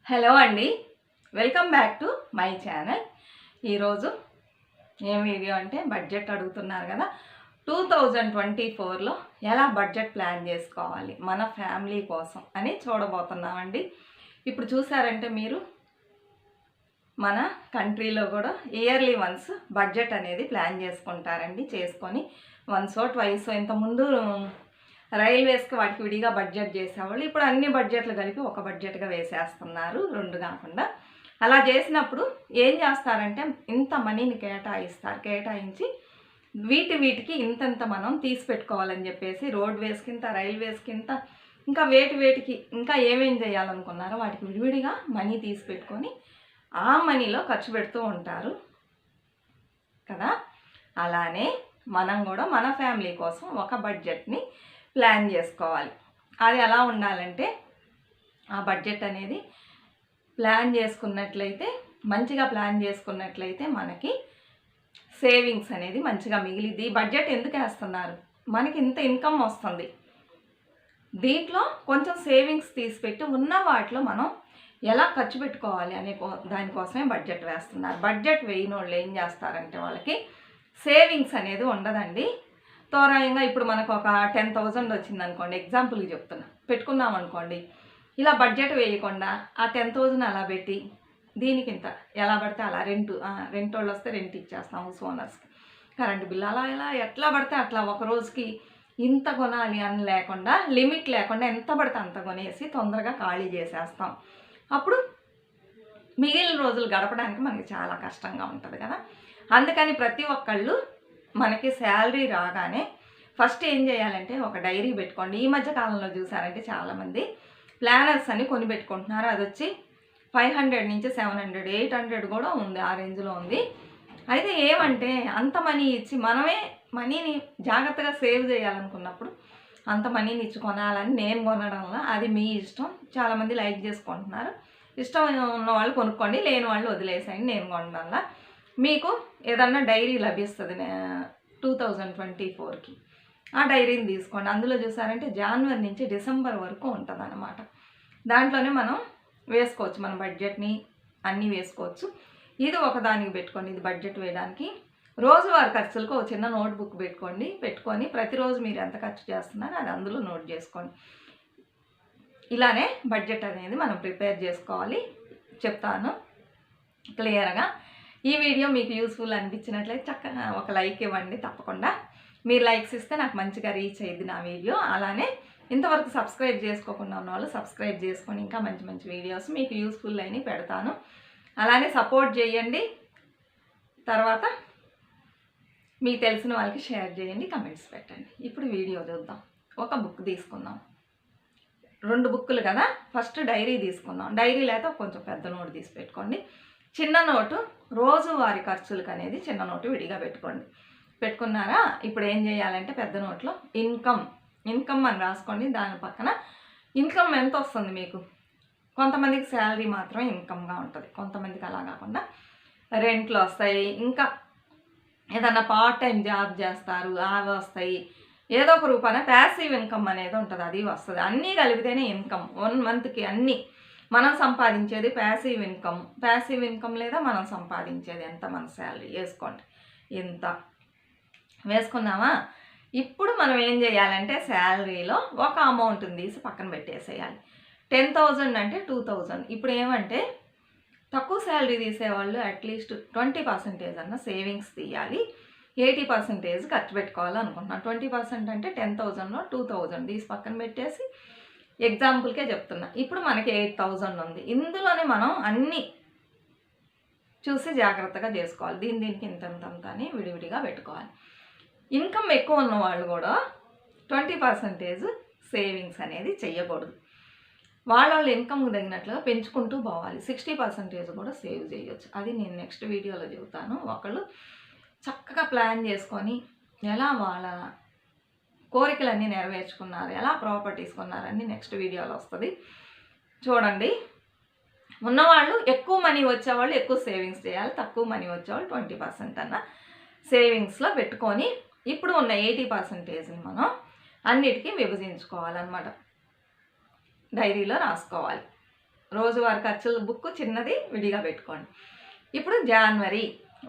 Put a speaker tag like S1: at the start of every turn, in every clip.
S1: Hello అండి, welcome back to my channel. ఈరోజు ఏం వీడియో అంటే బడ్జెట్ అడుగుతున్నారు కదా. 2024లో ఎలా బడ్జెట్ ప్లాన్ చేసుకోవాలి మన ఫ్యామిలీ కోసం అని చూడబోతున్నామండి. ఇప్పుడు చూసారంటే మీరు మన కంట్రీలో కూడా ఇయర్లీ వన్స్ బడ్జెట్ అనేది ప్లాన్ చేసుకుంటారండి. చేసుకొని వన్సో ట్వైసో ఇంతకుముందు రైల్వేస్కి వాటికి విడిగా బడ్జెట్ చేసేవాళ్ళు. ఇప్పుడు అన్ని బడ్జెట్లు కలిపి ఒక బడ్జెట్గా వేసేస్తున్నారు, రెండు కాకుండా. అలా చేసినప్పుడు ఏం చేస్తారంటే ఇంత మనీని కేటాయించి వీటికి ఇంతంత మనం తీసి పెట్టుకోవాలని చెప్పేసి రోడ్వేస్కి ఇంత, రైల్వేస్కి ఇంత, ఇంకా వేటికి ఇంకా ఏమేం చేయాలనుకున్నారో వాటికి విడివిడిగా మనీ తీసి పెట్టుకొని ఆ మనీలో ఖర్చు పెడుతూ ఉంటారు కదా. అలానే మనం కూడా మన ఫ్యామిలీ కోసం ఒక బడ్జెట్ని ప్లాన్ చేసుకోవాలి. అది ఎలా ఉండాలంటే ఆ బడ్జెట్ అనేది మంచిగా ప్లాన్ చేసుకున్నట్లయితే మనకి సేవింగ్స్ అనేది మంచిగా మిగిలిద్ది. బడ్జెట్ ఎందుకు వేస్తున్నారు? మనకి ఇంత ఇన్కమ్ వస్తుంది, దీంట్లో కొంచెం సేవింగ్స్ తీసిపెట్టి ఉన్న వాటిలో మనం ఎలా ఖర్చు పెట్టుకోవాలి అనే దానికోసమే బడ్జెట్ వేస్తున్నారు. బడ్జెట్ వేయని వాళ్ళు ఏం చేస్తారంటే వాళ్ళకి సేవింగ్స్ అనేది ఉండదండి. తోరాయంగా ఇప్పుడు మనకు ఒక 10,000 వచ్చిందనుకోండి, ఎగ్జాంపుల్కి చెప్తున్నా, పెట్టుకున్నాం అనుకోండి. ఇలా బడ్జెట్ వేయకుండా ఆ 10,000 అలా పెట్టి దీనికి ఇంత ఎలా పడితే అలా రెంట్ వాళ్ళు వస్తే రెంట్ ఇచ్చేస్తాం హౌస్ ఓనర్స్కి, కరెంటు బిల్లు అలా ఇలా ఎట్లా పడితే అట్లా ఒక రోజుకి ఇంత కొనాలి అని లేకుండా, లిమిట్ లేకుండా ఎంత పడితే అంత కొనేసి తొందరగా ఖాళీ చేసేస్తాం. అప్పుడు మిగిలిన రోజులు గడపడానికి మనకి చాలా కష్టంగా ఉంటుంది కదా. అందుకని ప్రతి ఒక్కళ్ళు మనకి శాలరీ రాగానే ఫస్ట్ ఏం చేయాలంటే ఒక డైరీ పెట్టుకోండి. ఈ మధ్య కాలంలో చూసారంటే చాలామంది ప్లానర్స్ అని కొని పెట్టుకుంటున్నారు. అది వచ్చి 500 నుంచి 700, 800 కూడా ఉంది, ఆ రేంజ్లో ఉంది. అయితే ఏమంటే అంత మనీ ఇచ్చి మనమే మనీని జాగ్రత్తగా సేవ్ చేయాలనుకున్నప్పుడు అంత మనీని ఇచ్చి కొనాలని నేను కొనడంలో అది మీ ఇష్టం. చాలామంది లైక్ చేసుకుంటున్నారు. ఇష్టం ఉన్న వాళ్ళు కొనుక్కోండి, లేని వాళ్ళు వదిలేసేయండి. నేను కొనడంలో మీకు ఏదన్నా డైరీ లభిస్తుంది 2024కి. ఆ డైరీని తీసుకోండి. అందులో చూసారంటే జనవరి నుంచి డిసెంబర్ వరకు ఉంటుంది అన్నమాట. దాంట్లోనే మనం వేసుకోవచ్చు, మన బడ్జెట్ని అన్నీ వేసుకోవచ్చు. ఇది ఒకదానికి పెట్టుకోండి, ఇది బడ్జెట్ వేయడానికి. రోజువారి ఖర్చులకు ఒక చిన్న నోట్బుక్ పెట్టుకొని ప్రతిరోజు మీరు ఎంత ఖర్చు చేస్తున్నారో అది అందులో నోట్ చేసుకోండి. ఇలానే బడ్జెట్ అనేది మనం ప్రిపేర్ చేసుకోవాలి. చెప్తాను క్లియర్గా. ఈ వీడియో మీకు యూస్ఫుల్ అనిపించినట్లయితే చక్కగా ఒక లైక్ ఇవ్వండి. తప్పకుండా మీరు లైక్స్ ఇస్తే నాకు మంచిగా రీచ్ అయ్యింది నా వీడియో. అలానే ఇంతవరకు సబ్స్క్రైబ్ చేసుకోకుండా ఉన్న వాళ్ళు సబ్స్క్రైబ్ చేసుకొని ఇంకా మంచి మంచి వీడియోస్ మీకు యూస్ఫుల్ అయినవి పెడతాను. అలానే సపోర్ట్ చేయండి. తర్వాత మీకు తెలిసిన వాళ్ళకి షేర్ చేయండి, కమెంట్స్ పెట్టండి. ఇప్పుడు వీడియో చూద్దాం. ఒక బుక్ తీసుకుందాం, 2 బుక్కులు కదా. ఫస్ట్ డైరీ తీసుకుందాం. డైరీ లేకపోతే కొంచెం పెద్ద నోటు తీసి పెట్టుకోండి. చిన్న నోటు రోజువారి ఖర్చులకు అనేది చిన్న నోటు విడిగా పెట్టుకున్నారా. ఇప్పుడు ఏం చేయాలంటే పెద్ద నోట్లో ఇన్కమ్ అని రాసుకోండి. దాని పక్కన ఇన్కమ్ ఎంత వస్తుంది మీకు. కొంతమందికి శాలరీ మాత్రమే ఇన్కమ్గా ఉంటుంది, కొంతమందికి అలా కాకుండా రెంట్లు వస్తాయి, ఇంకా ఏదన్నా పార్ట్ టైం జాబ్ చేస్తారు అవి వస్తాయి. ఏదో ఒక రూపాన ప్యాసివ్ ఇన్కమ్ అనేది ఉంటుంది, అది వస్తుంది. అన్నీ కలిపితేనే ఇన్కమ్. 1 మంత్కి అన్నీ మనం సంపాదించేది ప్యాసివ్ ఇన్కమ్ లేదా మనం సంపాదించేది ఎంత, మన శాలరీ వేసుకోండి. ఇంత వేసుకున్నామా. ఇప్పుడు మనం ఏం చేయాలంటే శాలరీలో ఒక అమౌంట్ని తీసి పక్కన పెట్టేసేయాలి. 10,000 అంటే 2,000. ఇప్పుడు ఏమంటే తక్కువ శాలరీ తీసేవాళ్ళు అట్లీస్ట్ 20% అన్న సేవింగ్స్ తీయాలి, 80% ఖర్చు పెట్టుకోవాలనుకుంటున్నాను. 20% అంటే 10,000లో 2,000 తీసి పక్కన పెట్టేసి, ఎగ్జాంపుల్కే చెప్తున్నా. ఇప్పుడు మనకి 8,000 ఉంది. ఇందులోనే మనం అన్నీ చూసి జాగ్రత్తగా చేసుకోవాలి. దీనికి ఇంతంత అని విడివిడిగా పెట్టుకోవాలి. ఇన్కమ్ ఎక్కువ ఉన్న వాళ్ళు కూడా 20% సేవింగ్స్ అనేది చెయ్యకూడదు. వాళ్ళ ఇన్కమ్కి తగినట్లుగా పెంచుకుంటూ పోవాలి. 60% కూడా సేవ్ చేయొచ్చు. అది నేను నెక్స్ట్ వీడియోలో చెబుతాను. ఒకళ్ళు చక్కగా ప్లాన్ చేసుకొని ఎలా వాళ్ళ కోరికలన్నీ నెరవేర్చుకున్నారు, ఎలా ప్రాపర్టీస్ కొన్నారని నెక్స్ట్ వీడియోలో వస్తుంది, చూడండి. ఉన్నవాళ్ళు ఎక్కువ మనీ వచ్చేవాళ్ళు ఎక్కువ సేవింగ్స్ చేయాలి, తక్కువ మనీ వచ్చేవాళ్ళు 20% అన్న సేవింగ్స్లో పెట్టుకొని ఇప్పుడు ఉన్న 80%ని మనం అన్నిటికీ విభజించుకోవాలన్నమాట. డైరీలో రాసుకోవాలి. రోజువారీ ఖర్చుల బుక్ చిన్నది విడిగా పెట్టుకోండి. ఇప్పుడు జనవరి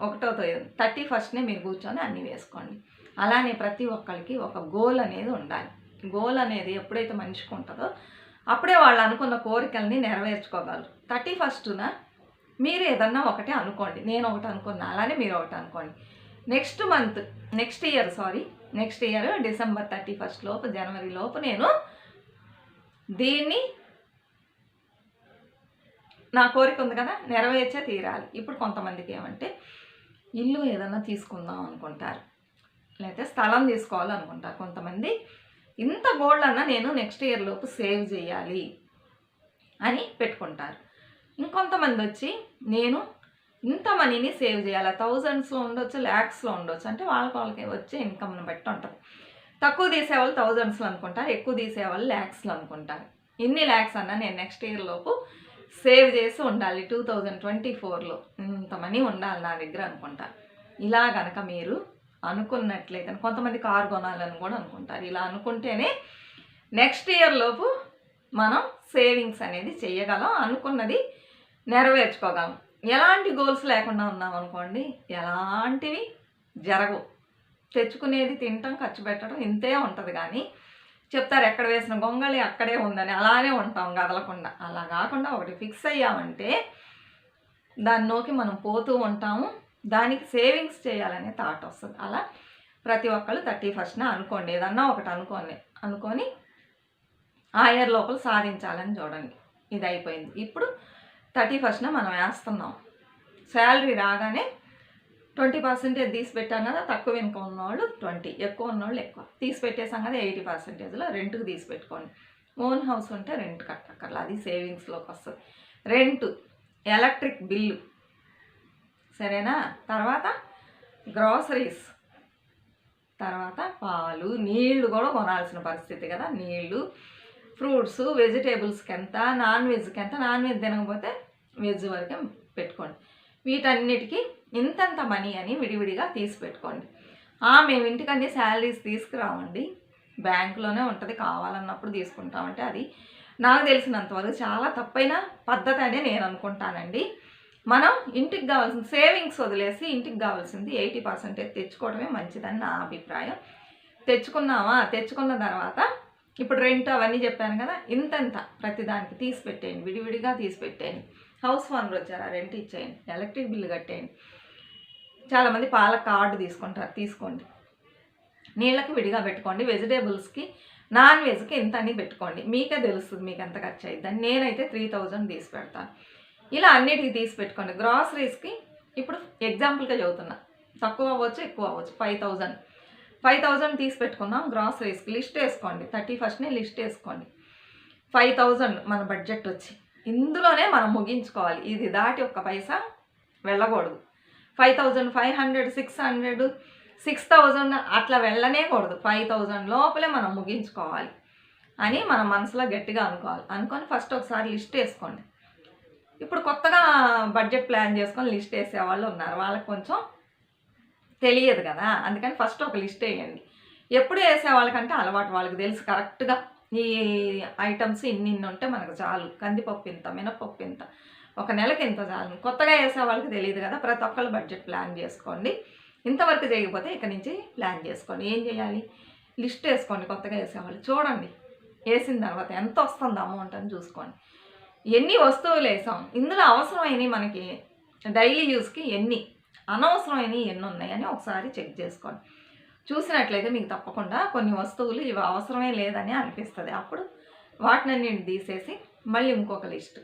S1: 1వ తేదీ 31నే మీరు కూర్చొని అన్నీ వేసుకోండి. అలానే ప్రతి ఒక్కరికి ఒక గోల్ అనేది ఉండాలి. గోల్ అనేది ఎప్పుడైతే మనిషికి ఉంటుందో అప్పుడే వాళ్ళు అనుకున్న కోరికల్ని నెరవేర్చుకోగలరు. 31న మీరు ఏదన్నా ఒకటి అనుకోండి. నేను ఒకటి అనుకున్నా, అలానే మీరు ఒకటి అనుకోండి. నెక్స్ట్ ఇయర్ డిసెంబర్ 31 లోపు, జనవరి లోపు నేను దీన్ని, నా కోరిక ఉంది కదా, నెరవేర్చే తీరాలి. ఇప్పుడు కొంతమందికి ఏమంటే ఇల్లు ఏదన్నా తీసుకుందాం అనుకుంటారు, లేకపోతే స్థలం తీసుకోవాలనుకుంటారు. కొంతమంది ఇంత గోల్డ్ అన్నా నేను నెక్స్ట్ ఇయర్ లోపు సేవ్ చేయాలి అని పెట్టుకుంటారు. ఇంకొంతమంది వచ్చి నేను ఇంత మనీని సేవ్ చేయాలి, థౌజండ్స్లో ఉండొచ్చు, ల్యాక్స్లో ఉండొచ్చు. అంటే వాళ్ళకి వచ్చే ఇన్కమ్ని బట్టి ఉంటుంది. తక్కువ తీసేవాళ్ళు థౌజండ్స్లో అనుకుంటారు, ఎక్కువ తీసేవాళ్ళు ల్యాక్స్లో అనుకుంటారు. ఇన్ని ల్యాక్స్ అన్నా నేను నెక్స్ట్ ఇయర్ లోపు సేవ్ చేసి ఉండాలి, 2024లో ఇంత మనీ ఉండాలి నా దగ్గర అనుకుంటారు. ఇలా కనుక మీరు అనుకున్నట్లయితే, కొంతమంది కారు కొనాలని కూడా అనుకుంటారు. ఇలా అనుకుంటేనే నెక్స్ట్ ఇయర్ లోపు మనం సేవింగ్స్ అనేది చేయగలం, అనుకున్నది నెరవేర్చుకోగలం. ఎలాంటి గోల్స్ లేకుండా ఉన్నాం అనుకోండి, ఎలాంటివి జరగవు. తెచ్చుకునేది తినటం, ఖర్చు పెట్టడం ఇంతే ఉంటుంది. కానీ చెప్తారు ఎక్కడ వేసిన గొంగళి అక్కడే ఉందని, అలానే ఉంటాం కదలకుండా. అలా కాకుండా ఒకటి ఫిక్స్ అయ్యామంటే దానిలోకి మనం పోతూ ఉంటాము, దానికి సేవింగ్స్ చేయాలనే థాట్ వస్తుంది. అలా ప్రతి ఒక్కళ్ళు 31న అనుకోండి, ఏదన్నా ఒకటి అనుకొని ఆ ఇయర్ లోపల సాధించాలని చూడండి. ఇది అయిపోయింది. ఇప్పుడు 31న మనం వేస్తున్నాం. శాలరీ రాగానే 20% తీసి పెట్టాం కదా, తక్కువ ఇన్కమ్ ఉన్నవాళ్ళు 20, ఎక్కువ ఉన్నవాళ్ళు ఎక్కువ తీసి పెట్టేసాం కదా, 80%లో రెంట్కి తీసి పెట్టుకోండి. ఓన్ హౌస్ ఉంటే రెంట్ కట్టక్కర్లా, అది సేవింగ్స్లోకి వస్తుంది. రెంటు, ఎలక్ట్రిక్ బిల్లు, సరేనా? తర్వాత గ్రాసరీస్, తర్వాత పాలు, నీళ్లు కూడా కొనాల్సిన పరిస్థితి కదా, నీళ్లు, ఫ్రూట్స్, వెజిటేబుల్స్కి ఎంత, నాన్ వెజ్కి ఎంత, నాన్ వెజ్ తినకపోతే వెజ్ వరకే పెట్టుకోండి. వీటన్నిటికీ ఇంతంత మనీ అని విడివిడిగా తీసి పెట్టుకోండి. మేము ఇంటికన్నీ శాలరీస్ తీసుకురావండి, బ్యాంకులోనే ఉంటుంది, కావాలన్నప్పుడు తీసుకుంటామంటే అది నాకు తెలిసినంతవరకు చాలా తప్పైన పద్ధతి అనే నేను అనుకుంటానండి. మనం ఇంటికి కావాల్సిన సేవింగ్స్ వదిలేసి ఇంటికి కావాల్సింది 80% తెచ్చుకోవడమే మంచిదని నా అభిప్రాయం. తెచ్చుకున్న తర్వాత ఇప్పుడు రెంట్ అవన్నీ చెప్పాను కదా, ఇంతంత ప్రతిదానికి తీసి పెట్టేయండి, విడివిడిగా తీసి పెట్టేయండి. హౌస్ ఓనర్ వచ్చారా, రెంట్ ఇచ్చేయండి, ఎలక్ట్రిక్ బిల్లు కట్టేయండి. చాలామంది పాల కార్డు తీసుకుంటారు, తీసుకోండి. నీళ్ళకి విడిగా పెట్టుకోండి, వెజిటేబుల్స్కి, నాన్ వెజ్కి ఎంత అని పెట్టుకోండి. మీకే తెలుస్తుంది మీకు ఎంత ఖర్చు అయిద్దని. నేనైతే 3000 తీసి పెడతాను. ఇలా అన్నిటికీ తీసి పెట్టుకోండి. గ్రాసరీస్కి ఇప్పుడు ఎగ్జాంపుల్గా చెబుతున్నా, తక్కువ అవ్వచ్చు ఎక్కువ అవ్వచ్చు, 5000 తీసి పెట్టుకున్నాం. గ్రాసరీస్కి లిస్ట్ వేసుకోండి, 31నే లిస్ట్ వేసుకోండి. 5000 మన బడ్జెట్ వచ్చి ఇందులోనే మనం ముగించుకోవాలి. ఇది దాటి ఒక్క పైసా వెళ్ళకూడదు. 5500, 600, 6000 అట్లా వెళ్ళనేకూడదు. 5000 లోపలే మనం ముగించుకోవాలి అని మన మనసులో గట్టిగా అనుకొని ఫస్ట్ ఒకసారి లిస్ట్ వేసుకోండి. ఇప్పుడు కొత్తగా బడ్జెట్ ప్లాన్ చేసుకొని లిస్ట్ వేసేవాళ్ళు ఉన్నారు, వాళ్ళకి కొంచెం తెలియదు కదా, అందుకని ఫస్ట్ ఒక లిస్ట్ వేయండి. ఎప్పుడు వేసేవాళ్ళకంటే అలవాటు, వాళ్ళకి తెలుసు కరెక్ట్గా ఈ ఐటమ్స్ ఇన్ని ఉంటే మనకు చాలు, కందిపప్పు ఇంత, మినపప్పు ఇంత, ఒక నెలకి ఇంత చాలు. కొత్తగా వేసే వాళ్ళకి తెలియదు కదా, ప్రతి ఒక్కళ్ళు బడ్జెట్ ప్లాన్ చేసుకోండి. ఇంతవరకు చేయకపోతే ఇక నుంచి ప్లాన్ చేసుకోండి. ఏం చేయాలి, లిస్ట్ వేసుకోండి. కొత్తగా వేసేవాళ్ళు చూడండి, వేసిన తర్వాత ఎంత వస్తుంది అమౌంట్ అని చూసుకోండి. ఎన్ని వస్తువులు వేసాం, ఇందులో అవసరమైనవి మనకి డైలీ యూస్కి ఎన్ని, అనవసరమైనవి ఎన్ని ఉన్నాయని ఒకసారి చెక్ చేసుకోండి. చూసినట్లయితే మీకు తప్పకుండా కొన్ని వస్తువులు ఇవి అవసరమే లేదని అనిపిస్తుంది. అప్పుడు వాటిని తీసేసి మళ్ళీ ఇంకొక లిస్ట్,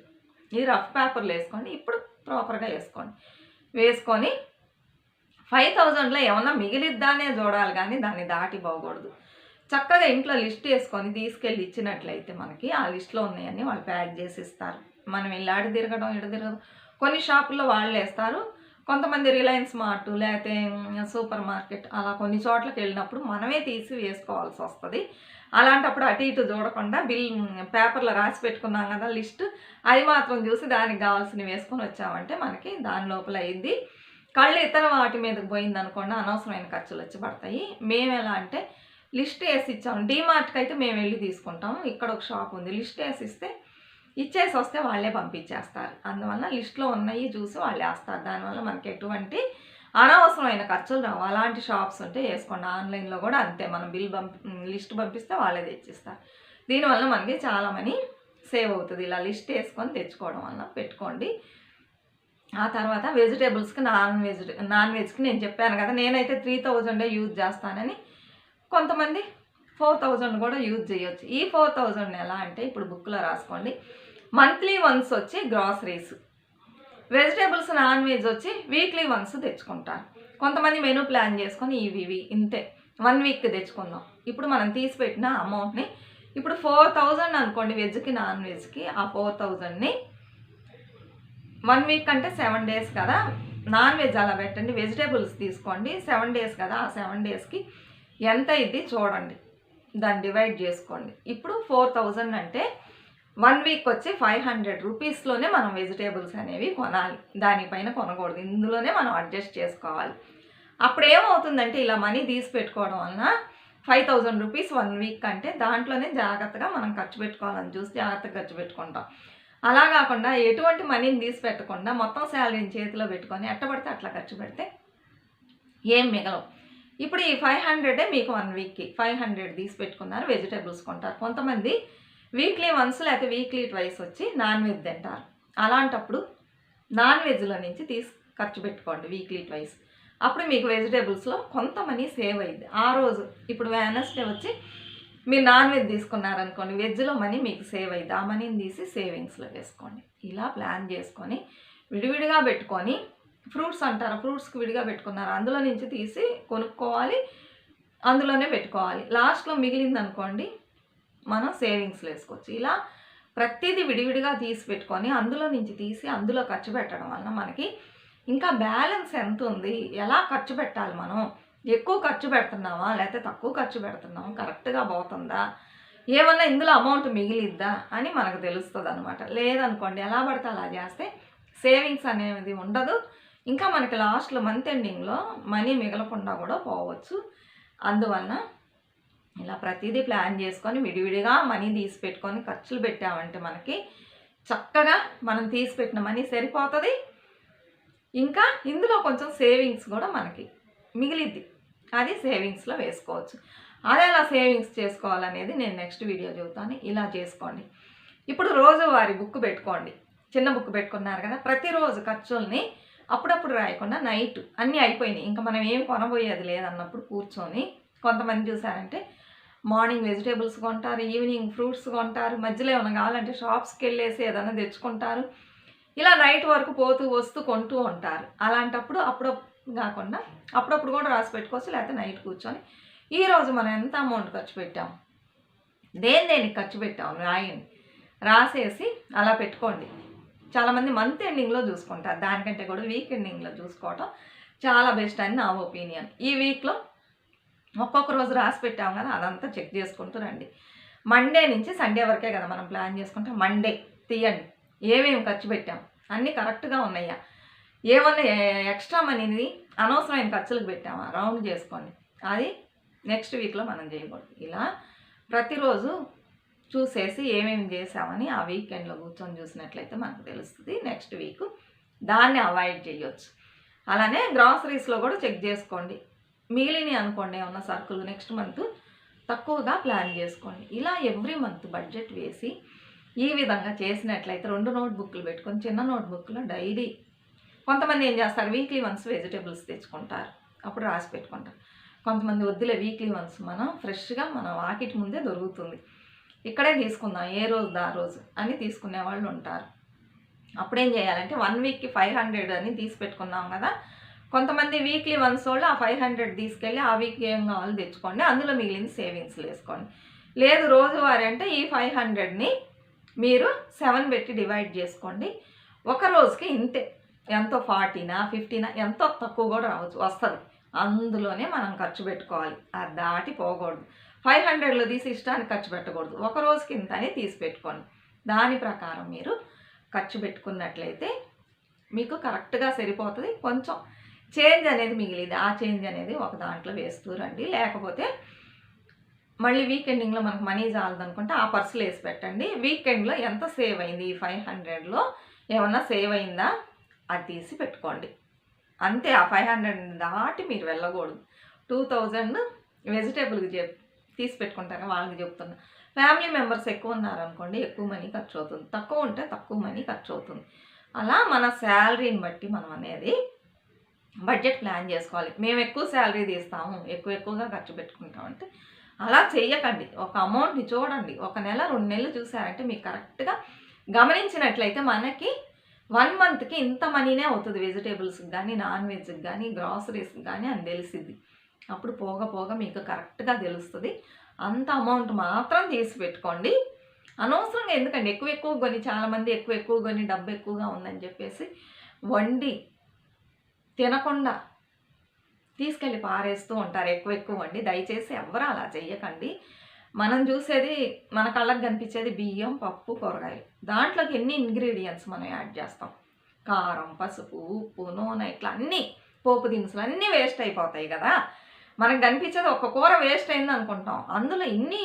S1: ఇది రఫ్ పేపర్లు వేసుకోండి. ఇప్పుడు ప్రాపర్గా వేసుకొని 5000లో ఏమన్నా మిగిలిద్దానే చూడాలి, కానీ దాన్ని దాటి పోకూడదు. చక్కగా ఇంట్లో లిస్ట్ వేసుకొని తీసుకెళ్ళి ఇచ్చినట్లయితే మనకి ఆ లిస్ట్లో ఉన్నాయన్నీ వాళ్ళు ప్యాక్ చేసి ఇస్తారు. మనం ఇలా ఇడ తిరగడం కొన్ని షాపుల్లో వాళ్ళు వేస్తారు. కొంతమంది రిలయన్స్ మార్ట్ లేకపోతే సూపర్ మార్కెట్ అలా కొన్ని చోట్లకి వెళ్ళినప్పుడు మనమే తీసి వేసుకోవాల్సి వస్తుంది. అలాంటప్పుడు అటు ఇటు చూడకుండా పేపర్లో రాసి పెట్టుకున్నాం కదా లిస్ట్, అది మాత్రం చూసి దానికి కావాల్సినవి వేసుకొని వచ్చామంటే మనకి దాని లోపల అయింది. కళ్ళు ఇతర వాటి మీదకి పోయింది అనుకోండి, అనవసరమైన ఖర్చులు వచ్చి పడతాయి. మేము ఎలా అంటే లిస్ట్ వేసి ఇచ్చాము. డీమార్ట్కి అయితే మేము వెళ్ళి తీసుకుంటాము. ఇక్కడ ఒక షాప్ ఉంది, లిస్ట్ వేసి ఇస్తే ఇచ్చేసి వస్తే వాళ్ళే పంపించేస్తారు. అందువల్ల లిస్ట్లో ఉన్నవి చూసి వాళ్ళు వేస్తారు. దానివల్ల మనకి ఎటువంటి అనవసరమైన ఖర్చులు రావు. అలాంటి షాప్స్ ఉంటే వేసుకోండి. ఆన్లైన్లో కూడా అంతే, మనం లిస్ట్ పంపిస్తే వాళ్ళే తెచ్చిస్తారు. దీనివల్ల మనకి చాలా మనీ సేవ్ అవుతుంది. ఇలా లిస్ట్ వేసుకొని తెచ్చుకోవడం వల్ల పెట్టుకోండి. ఆ తర్వాత వెజిటేబుల్స్కి నాన్ వెజ్కి నేను చెప్పాను కదా, నేనైతే 3000 యూజ్ చేస్తానని. కొంతమంది 4000 కూడా యూజ్ చేయొచ్చు. ఈ 4000 ఎలా అంటే ఇప్పుడు బుక్లో రాసుకోండి. మంత్లీ వన్స్ వచ్చి గ్రాసరీస్, వెజిటేబుల్స్ నాన్ వెజ్ వచ్చి వీక్లీ వన్స్ తెచ్చుకుంటారు. కొంతమంది మెనూ ప్లాన్ చేసుకొని ఇవి ఇంతే 1 వీక్ తెచ్చుకుందాం. ఇప్పుడు మనం తీసి పెట్టిన అమౌంట్ని ఇప్పుడు 4000 అనుకోండి వెజ్కి నాన్ వెజ్కి. ఆ 4000ని 1 వీక్ అంటే 7 days కదా, నాన్ వెజ్ అలా పెట్టండి. వెజిటేబుల్స్ తీసుకోండి 7 days కదా, ఆ 7 daysకి ఎంత ఇది చూడండి, దాన్ని డివైడ్ చేసుకోండి. ఇప్పుడు 4000 అంటే 1 వీక్ వచ్చి 500 రూపీస్లోనే మనం వెజిటేబుల్స్ అనేవి కొనాలి. దానిపైన కొనకూడదు. ఇందులోనే మనం అడ్జస్ట్ చేసుకోవాలి. అప్పుడు ఏమవుతుందంటే ఇలా మనీ తీసి పెట్టుకోవడం వలన 5000 రూపీస్ 1 వీక్ అంటే దాంట్లోనే జాగ్రత్తగా మనం ఖర్చు పెట్టుకోవాలని చూసి జాగ్రత్తగా ఖర్చు పెట్టుకుంటాం. అలా కాకుండా ఎటువంటి మనీని తీసి పెట్టకుండా మొత్తం శాలరీని చేతిలో పెట్టుకొని ఎట్టబడితే అట్లా ఖర్చు పెడితే ఏం మిగలవు. ఇప్పుడు ఈ 500 మీకు 1 వీక్కి 500 తీసి పెట్టుకున్నారు, వెజిటేబుల్స్ కొంటారు. కొంతమంది వీక్లీ వన్స్ లేకపోతే వీక్లీ ట్వైస్ వచ్చి నాన్ వెజ్ తింటారు. అలాంటప్పుడు నాన్ వెజ్లో నుంచి ఖర్చు పెట్టుకోండి వీక్లీ ట్వైస్. అప్పుడు మీకు వెజిటేబుల్స్లో కొంత మనీ సేవ్ అయ్యింది. ఆ రోజు ఇప్పుడు వెనస్డే వచ్చి మీరు నాన్ వెజ్ తీసుకున్నారనుకోండి, వెజ్లో మనీ మీకు సేవ్ అయ్యింది. ఆ మనీని తీసి సేవింగ్స్లో వేసుకోండి. ఇలా ప్లాన్ చేసుకొని విడివిడిగా పెట్టుకొని, ఫ్రూట్స్ అంటారా, ఫ్రూట్స్కి విడిగా పెట్టుకున్నారు, అందులో నుంచి తీసి కొనుక్కోవాలి, అందులోనే పెట్టుకోవాలి. లాస్ట్లో మిగిలింది అనుకోండి మనం సేవింగ్స్లో వేసుకోవచ్చు. ఇలా ప్రతిదీ విడివిడిగా తీసి పెట్టుకొని అందులో నుంచి తీసి అందులో ఖర్చు పెట్టడం వలన మనకి ఇంకా బ్యాలెన్స్ ఎంత ఉంది, ఎలా ఖర్చు పెట్టాలి, మనం ఎక్కువ ఖర్చు పెడుతున్నామా లేకపోతే తక్కువ ఖర్చు పెడుతున్నామా, కరెక్ట్గా పోతుందా, ఏమన్నా ఇందులో అమౌంట్ మిగిలిద్దా అని మనకు తెలుస్తుంది అనమాట. లేదనుకోండి ఎలా పడితే అలా చేస్తే సేవింగ్స్ అనేది ఉండదు. ఇంకా మనకి లాస్ట్లో మంత్ ఎండింగ్లో మనీ మిగలకుండా కూడా పోవచ్చు. అందువలన ఇలా ప్రతిదీ ప్లాన్ చేసుకొని విడివిడిగా మనీ తీసి పెట్టుకొని ఖర్చులు పెట్టామంటే మనకి చక్కగా మనం తీసి పెట్టిన మనీ సరిపోతుంది. ఇంకా ఇందులో కొంచెం సేవింగ్స్ కూడా మనకి మిగిలిద్ది, అది సేవింగ్స్లో వేసుకోవచ్చు. అది ఎలా సేవింగ్స్ చేసుకోవాలనేది నేను నెక్స్ట్ వీడియో చెబుతాను. ఇలా చేసుకోండి. ఇప్పుడు రోజువారీ బుక్ పెట్టుకోండి. చిన్న బుక్ పెట్టుకున్నారు కదా, ప్రతిరోజు ఖర్చుల్ని అప్పుడప్పుడు రాయకుండా నైట్ అన్నీ అయిపోయినాయి ఇంకా మనం ఏం కొనబోయేది లేదన్నప్పుడు కూర్చొని, కొంతమంది చూసారంటే మార్నింగ్ వెజిటేబుల్స్ కొంటారు, ఈవినింగ్ ఫ్రూట్స్ కొంటారు, మధ్యలో ఏమైనా కావాలంటే షాప్స్కి వెళ్ళేసి ఏదైనా తెచ్చుకుంటారు. ఇలా నైట్ వరకు పోతూ వస్తూ కొంటూ ఉంటారు. అలాంటప్పుడు అప్పుడప్పుడు కాకుండా అప్పుడప్పుడు కూడా రాసి పెట్టుకోవచ్చు. లేకపోతే నైట్ కూర్చొని ఈరోజు మనం ఎంత అమౌంట్ ఖర్చు పెట్టాము, దేనికి ఖర్చు పెట్టాము రాయండి. రాసేసి అలా పెట్టుకోండి. చాలామంది మంత్ ఎండింగ్లో చూసుకుంటారు, దానికంటే కూడా వీక్ ఎండింగ్లో చూసుకోవటం చాలా బెస్ట్ అని నా ఒపీనియన్. ఈ వీక్లో ఒక్కొక్క రోజు రాసి పెట్టాము కదా, అదంతా చెక్ చేసుకుంటూ రండి. మండే నుంచి సండే వరకే కదా మనం ప్లాన్ చేసుకుంటాం. మండే తీయండి, ఏమేమి ఖర్చు పెట్టాం, అన్నీ కరెక్ట్గా ఉన్నాయా, ఏమన్నా ఎక్స్ట్రా మనీని అనవసరమైన ఖర్చులకు పెట్టామా రౌండ్ చేసుకోండి. అది నెక్స్ట్ వీక్లో మనం చేయకూడదు. ఇలా ప్రతిరోజు చూసేసి ఏమేమి చేసామని ఆ వీకెండ్లో కూర్చొని చూసినట్లయితే మనకు తెలుస్తుంది. నెక్స్ట్ వీక్ దాన్ని అవాయిడ్ చేయొచ్చు. అలానే గ్రాసరీస్లో కూడా చెక్ చేసుకోండి. మిగిలినవి అనుకోండి ఏమన్నా సరుకులు, నెక్స్ట్ మంత్ తక్కువగా ప్లాన్ చేసుకోండి. ఇలా ఎవ్రీ మంత్ బడ్జెట్ వేసి ఈ విధంగా చేసినట్లయితే 2 నోట్బుక్లు పెట్టుకొని, చిన్న నోట్బుక్లో డైలీ, కొంతమంది ఏం చేస్తారు వీక్లీ వన్స్ వెజిటేబుల్స్ తెచ్చుకుంటారు, అప్పుడు రాసి పెట్టుకుంటారు. కొంతమంది వద్దులే వీక్లీ వన్స్ మనం ఫ్రెష్గా మన వాకిటి ముందే దొరుకుతుంది, ఇక్కడే తీసుకుందాం ఏ రోజు ఆ రోజు అని తీసుకునే వాళ్ళు ఉంటారు. అప్పుడేం చేయాలంటే 1 వీక్కి 500 అని తీసి పెట్టుకున్నాం కదా, కొంతమంది వీక్లీ వన్స్ వాళ్ళు ఆ 500 తీసుకెళ్ళి ఆ వీక్ ఏం కావాలో తెచ్చుకోండి, అందులో మిగిలింది సేవింగ్స్లో వేసుకోండి. లేదు రోజువారీ అంటే ఈ 500ని మీరు 7 పెట్టి డివైడ్ చేసుకోండి. ఒక రోజుకి ఇంతే, ఎంతో 40నా 50నా ఎంతో తక్కువ కూడా రావచ్చు, వస్తుంది. అందులోనే మనం ఖర్చు పెట్టుకోవాలి, అది దాటి పోకూడదు. 500లో తీసి ఇష్టానికి ఖర్చు పెట్టకూడదు. ఒక రోజుకి ఇంత అని తీసి పెట్టుకోండి. దాని ప్రకారం మీరు ఖర్చు పెట్టుకున్నట్లయితే మీకు కరెక్ట్గా సరిపోతుంది. కొంచెం చేంజ్ అనేది మిగిలింది, ఆ చేంజ్ అనేది ఒక దాంట్లో వేస్తూ రండి. లేకపోతే మళ్ళీ వీకెండింగ్లో మనకు మనీ చాలదనుకుంటే ఆ పర్సులో వేసి పెట్టండి. వీకెండ్లో ఎంత సేవ్ అయింది ఈ 500లో ఏమన్నా సేవ్ అయిందా అది తీసి పెట్టుకోండి. అంతే. ఆ 500 దాటి మీరు వెళ్ళకూడదు. 2000 వెజిటేబుల్కి తీసి పెట్టుకుంటారు వాళ్ళకి చెప్తున్నా. ఫ్యామిలీ మెంబర్స్ ఎక్కువ ఉన్నారనుకోండి ఎక్కువ మనీ ఖర్చు అవుతుంది, తక్కువ ఉంటే తక్కువ మనీ ఖర్చు అవుతుంది. అలా మన శాలరీని బట్టి మనం అనేది బడ్జెట్ ప్లాన్ చేసుకోవాలి. మేము ఎక్కువ శాలరీ తీస్తాము, ఎక్కువగా ఖర్చు పెట్టుకుంటామంటే అలా చెయ్యకండి. ఒక అమౌంట్ని చూడండి. ఒక నెల 2 నెలలు చూసారంటే మీకు కరెక్ట్గా గమనించినట్లయితే మనకి 1 మంత్కి ఇంత మనీనే అవుతుంది. వెజిటేబుల్స్కి కానీ, నాన్ వెజ్కి కానీ, గ్రాసరీస్కి కానీ అని తెలిసిద్ది. అప్పుడు పోగా మీకు కరెక్ట్గా తెలుస్తుంది. అంత అమౌంట్ మాత్రం తీసి పెట్టుకోండి. అనవసరంగా ఎందుకండి ఎక్కువ కొని, చాలామంది ఎక్కువ కొని డబ్బు ఎక్కువగా ఉందని చెప్పేసి వండి తినకుండా తీసుకెళ్ళి పారేస్తూ ఉంటారు. ఎక్కువ వండి. దయచేసి ఎవ్వరూ అలా చెయ్యకండి. మనం చూసేది మన కళ్ళకు కనిపించేది బియ్యం, పప్పు, కూరగాయలు. దాంట్లోకి ఎన్ని ఇంగ్రీడియంట్స్ మనం యాడ్ చేస్తాం. కారం, పసుపు, ఉప్పు, నూనె ఇట్లా అన్నీ పోపు దినుసులు అన్నీ వేస్ట్ అయిపోతాయి కదా. మనకు కనిపించేది ఒక కూర వేస్ట్ అయింది అనుకుంటాం. అందులో ఇన్ని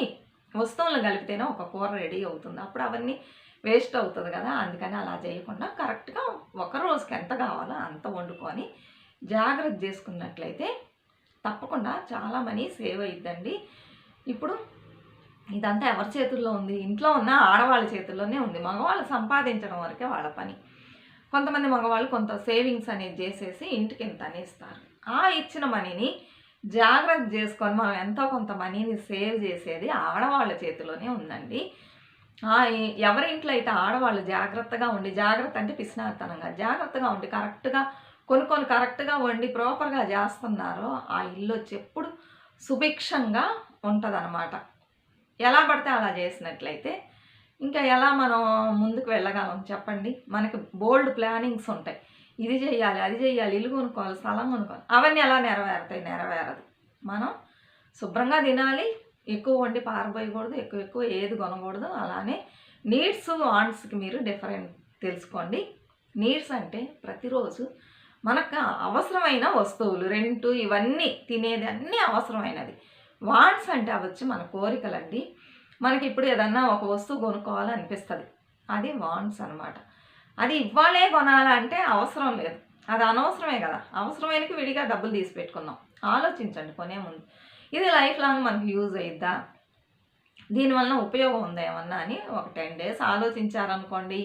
S1: వస్తువులను కలిపితేనే ఒక కూర రెడీ అవుతుంది. అప్పుడు అవన్నీ వేస్ట్ అవుతుంది కదా. అందుకని అలా చేయకుండా కరెక్ట్గా ఒక రోజుకి ఎంత కావాలో అంత వండుకొని జాగ్రత్త చేసుకున్నట్లయితే తప్పకుండా చాలా మనీ సేవ్ అయిద్దండి. ఇప్పుడు ఇదంతా ఎవరి చేతుల్లో ఉంది? ఇంట్లో ఉన్న ఆడవాళ్ళ చేతుల్లోనే ఉంది. మగవాళ్ళు సంపాదించడం వరకే వాళ్ళ పని. కొంతమంది మగవాళ్ళు కొంత సేవింగ్స్ అనేది చేసేసి ఇంటికి ఇంత అనేస్తారు. ఆ ఇచ్చిన మనీని జాగ్రత్త చేసుకొని మనం ఎంతో కొంత మనీని సేవ్ చేసేది ఆడవాళ్ళ చేతిలోనే ఉందండి. ఎవరి ఇంట్లో అయితే ఆడవాళ్ళు జాగ్రత్తగా ఉండి, జాగ్రత్త అంటే పిసినారితనంగా, జాగ్రత్తగా ఉండి కరెక్ట్గా కొనుక్కొని కరెక్ట్గా వండి ప్రాపర్గా చేస్తున్నారో ఆ ఇల్లు వచ్చి ఎప్పుడు సుభిక్షంగా ఉంటుందన్నమాట. ఎలా పడితే అలా చేసినట్లయితే ఇంకా ఎలా మనం ముందుకు వెళ్ళగలం చెప్పండి. మనకి బోల్డ్ ప్లానింగ్స్ ఉంటాయి. ఇది చేయాలి, అది చేయాలి, ఇల్లు కొనుక్కోవాలి, స్థలం కొనుక్కోవాలి. అవన్నీ ఎలా నెరవేరుతాయి? నెరవేరదు. మనం శుభ్రంగా తినాలి, ఎక్కువ వండి పారబోయకూడదు, ఎక్కువ ఏది కొనకూడదు. అలానే నీడ్స్, వాంట్స్కి మీరు డిఫరెంట్ తెలుసుకోండి. నీడ్స్ అంటే ప్రతిరోజు మనకు అవసరమైన వస్తువులు, రెంటు, ఇవన్నీ తినేది అన్నీ అవసరమైనది. వాంట్స్ అంటే అవి వచ్చి మన కోరికలండి. మనకి ఇప్పుడు ఏదన్నా ఒక వస్తువు కొనుక్కోవాలనిపిస్తుంది, అది వాంట్స్ అనమాట. అది ఇవ్వాలే కొనాలంటే అవసరం లేదు, అది అనవసరమే కదా. అవసరమైనకి విడిగా డబ్బులు తీసి పెట్టుకుందాం. ఆలోచించండి కొనే ముందు, ఇది లైఫ్ లాంగ్ మనకు యూజ్ అయిద్దా, దీనివల్ల ఉపయోగం ఉందా ఏమన్నా అని ఒక 10 days ఆలోచించారనుకోండి,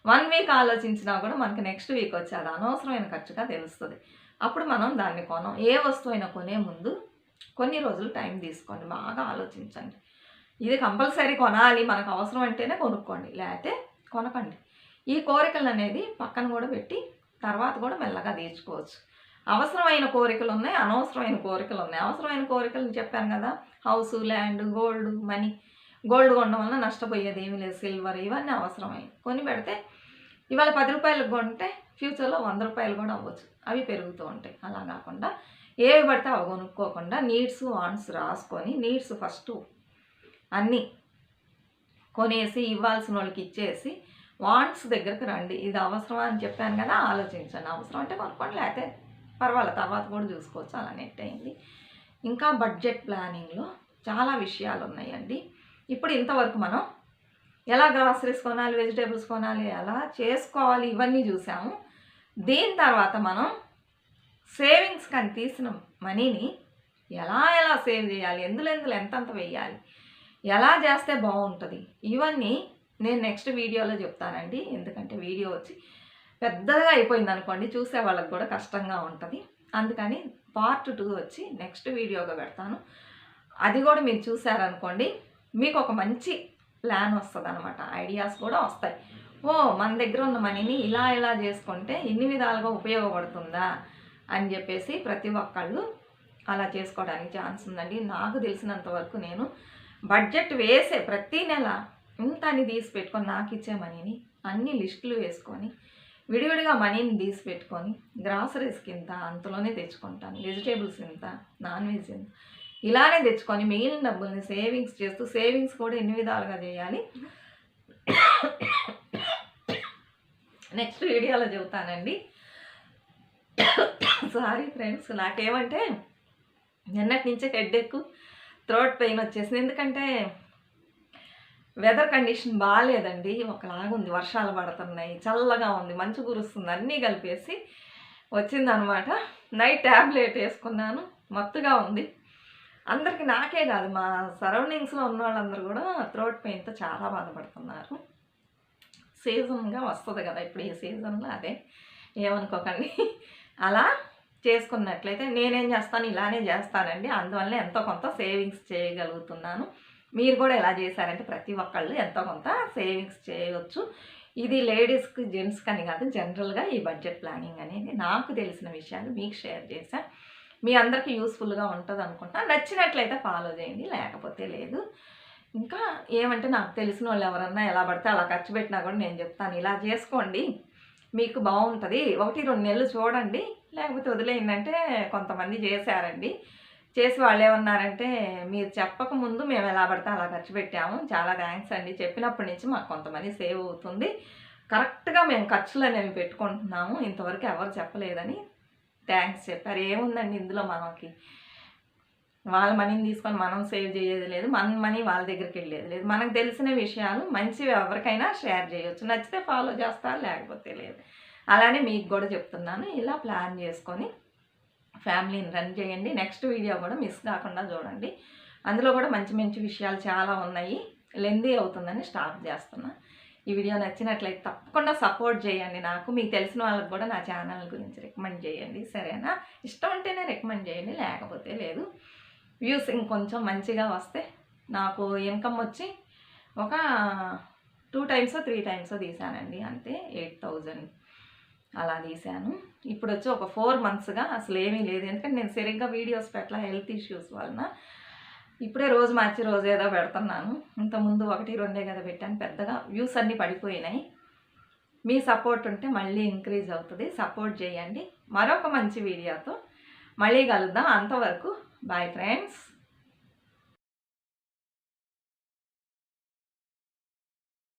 S1: 1 week ఆలోచించినా కూడా మనకి నెక్స్ట్ వీక్ వచ్చి అది అనవసరమైన ఖర్చుగా తెలుస్తుంది. అప్పుడు మనం దాన్ని కొనం. ఏ వస్తువు అయినా కొనే ముందు కొన్ని రోజులు టైం తీసుకోండి, బాగా ఆలోచించండి. ఇది కంపల్సరీ కొనాలి, మనకు అవసరం అంటేనే కొనుక్కోండి, లేకపోతే కొనకండి. ఈ కోరికలు అనేది పక్కన కూడా పెట్టి తర్వాత కూడా మెల్లగా తీర్చుకోవచ్చు. అవసరమైన కోరికలు ఉన్నాయి, అనవసరమైన కోరికలు ఉన్నాయి. అవసరమైన కోరికలు చెప్పాను కదా, house, land, gold, money. Gold కొనడం వల్ల నష్టపోయేది ఏమీ లేదు. సిల్వర్ ఇవన్నీ అవసరమై కొని పెడితే ఇవాళ 10 రూపాయలకు కొంటే ఫ్యూచర్లో 100 రూపాయలు కూడా అవ్వచ్చు. అవి పెరుగుతూ ఉంటాయి. అలా కాకుండా ఏవి పడితే అవి కొనుక్కోకుండా నీడ్స్, వాంట్స్ రాసుకొని, నీడ్స్ ఫస్ట్ అన్నీ కొనేసి ఇవ్వాల్సిన వాళ్ళకి ఇచ్చేసి వాంట్స్ దగ్గరకు రండి. ఇది అవసరమా అని చెప్పాను కదా, ఆలోచించండి. అవసరం అంటే కొనుక్కోండి, లేకపోతే పర్వాలేదు తర్వాత కూడా చూసుకోవచ్చు. అలా నెట్ అయింది. ఇంకా బడ్జెట్ ప్లానింగ్లో చాలా విషయాలు ఉన్నాయండి. ఇప్పుడు ఇంతవరకు మనం ఎలా గ్రాసరీస్ కొనాలి, వెజిటేబుల్స్ కొనాలి, ఎలా చేసుకోవాలి, ఇవన్నీ చూసాము. దీని తర్వాత మనం సేవింగ్స్ కానీ తీసిన మనీని ఎలా సేవ్ చేయాలి, ఎందులో ఎంతంత వేయాలి, ఎలా చేస్తే బాగుంటుంది, ఇవన్నీ నేను నెక్స్ట్ వీడియోలో చెప్తానండి. ఎందుకంటే వీడియో వచ్చి పెద్దగా అయిపోయింది అనుకోండి, చూసే వాళ్ళకి కూడా కష్టంగా ఉంటుంది. అందుకని part 2 వచ్చి నెక్స్ట్ వీడియోగా పెడతాను. అది కూడా మీరు చూసారనుకోండి, మీకు ఒక మంచి ప్లాన్ వస్తుంది అనమాట, ఐడియాస్ కూడా వస్తాయి. మన దగ్గర ఉన్న మనీని ఇలా చేసుకుంటే ఇన్ని విధాలుగా ఉపయోగపడుతుందా అని చెప్పేసి ప్రతి ఒక్కళ్ళు అలా చేసుకోవడానికి ఛాన్స్ ఉందండి. నాకు తెలిసినంత వరకు నేను బడ్జెట్ వేసే ప్రతి నెల ఇంత అని తీసి పెట్టుకొని, నాకు ఇచ్చే మనీని అన్ని లిస్టులు వేసుకొని విడివిడిగా మనీని తీసి పెట్టుకొని, గ్రాసరీస్కి ఇంత అంతలోనే తెచ్చుకుంటాను, వెజిటేబుల్స్ ఇంత, నాన్ వెజ్ ఇంత, ఇలానే తెచ్చుకొని మిగిలిన డబ్బుల్ని సేవింగ్స్ చేస్తూ, సేవింగ్స్ కూడా ఎన్ని విధాలుగా చేయాలి నెక్స్ట్ వీడియోలో చెబుతానండి. సారీ ఫ్రెండ్స్, నాకేమంటే నిన్నటి నుంచే హెడేక్, థ్రోట్ పెయిన్ వచ్చేసింది. ఎందుకంటే వెదర్ కండిషన్ బాగాలేదండి, ఒకలాగుంది, వర్షాలు పడుతున్నాయి, చల్లగా ఉంది, మంచు కురుస్తుంది, అన్నీ కలిపేసి వచ్చిందనమాట. నైట్ ట్యాబ్లెట్ వేసుకున్నాను, మత్తుగా ఉంది. అందరికీ, నాకే కాదు, మా సరౌండింగ్స్లో ఉన్న వాళ్ళందరూ కూడా థ్రోట్ పెయిన్తో చాలా బాధపడుతున్నారు. సీజన్గా వస్తుంది కదా ఇప్పుడు, ఈ సీజన్లో అదే, ఏమనుకోకండి. అలా చేసుకున్నట్లయితే నేనేం చేస్తాను, ఇలానే చేస్తానండి. అందువల్ల ఎంతో కొంత సేవింగ్స్ చేయగలుగుతున్నాను. మీరు కూడా ఎలా చేశారంటే ప్రతి ఒక్కళ్ళు ఎంతో కొంత సేవింగ్స్ చేయవచ్చు. ఇది లేడీస్కి జెంట్స్కి అని కాదు, జనరల్గా ఈ బడ్జెట్ ప్లానింగ్ అనేది నాకు తెలిసిన విషయాలు మీకు షేర్ చేశాను. మీ అందరికీ యూస్ఫుల్గా ఉంటుంది అనుకుంటా. నచ్చినట్లయితే ఫాలో చేయండి, లేకపోతే లేదు. ఇంకా ఏమంటే నాకు తెలిసిన వాళ్ళు ఎవరన్నా ఎలా పడితే అలా ఖర్చు పెట్టినా కూడా నేను చెప్తాను, ఇలా చేసుకోండి మీకు బాగుంటుంది, 1-2 నెలలు చూడండి, లేకపోతే వదిలేయండి. కొంతమంది చేశారండి. చేసి వాళ్ళు ఏమన్నారంటే, మీరు చెప్పకముందు మేము ఎలా పడితే అలా ఖర్చు పెట్టాము, చాలా థ్యాంక్స్ అండి, చెప్పినప్పటి నుంచి మాకు కొంతమంది సేవ్ అవుతుంది, కరెక్ట్గా మేము ఖర్చులు అనేవి పెట్టుకుంటున్నాము, ఇంతవరకు ఎవరు చెప్పలేదని థ్యాంక్స్ చెప్పారు. ఏముందండి ఇందులో, మనకి వాళ్ళ మనీని తీసుకొని మనం సేవ్ చేయలేదు లేదు, మన మనీ వాళ్ళ దగ్గరికి వెళ్ళేది లేదు. మనకు తెలిసిన విషయాలు మంచివి ఎవరికైనా షేర్ చేయొచ్చు, నచ్చితే ఫాలో చేస్తారు, లేకపోతే లేదు. అలానే మీకు కూడా చెప్తున్నాను, ఇలా ప్లాన్ చేసుకొని ఫ్యామిలీని రన్ చేయండి. నెక్స్ట్ వీడియో కూడా మిస్ కాకుండా చూడండి, అందులో కూడా మంచి మంచి విషయాలు చాలా ఉన్నాయి. లెందీ అవుతుందని స్టాప్ చేస్తున్నా. ఈ వీడియో నచ్చినట్లయితే తప్పకుండా సపోర్ట్ చేయండి నాకు. మీకు తెలిసిన వాళ్ళకి కూడా నా ఛానల్ గురించి రికమెండ్ చేయండి, సరేనా? ఇష్టం ఉంటేనే రికమెండ్ చేయండి, లేకపోతే లేదు. వ్యూస్ ఇంకొంచెం మంచిగా వస్తే, నాకు ఇన్కమ్ వచ్చి ఒక 2 టైమ్స్ 3 టైమ్స్ తీసానండి, అంతే 8,000 అలా తీసాను. ఇప్పుడు వచ్చి ఒక 4 మంత్స్గా అసలు ఏమీ లేదు, ఎందుకంటే నేను సరిగ్గా వీడియోస్ పెట్టలా, హెల్త్ ఇష్యూస్ వలన. ఇప్పుడే రోజు మార్చి రోజు ఏదో పెడుతున్నాను. ఇంతకుముందు 1-2 కదా పెట్టాను, పెద్దగా వ్యూస్ అన్నీ పడిపోయినాయి. మీ సపోర్ట్ ఉంటే మళ్ళీ ఇంక్రీజ్ అవుతుంది, సపోర్ట్ చేయండి. మరొక మంచి వీడియోతో మళ్ళీ కలుద్దాం. అంతవరకు బాయ్ ఫ్రెండ్స్.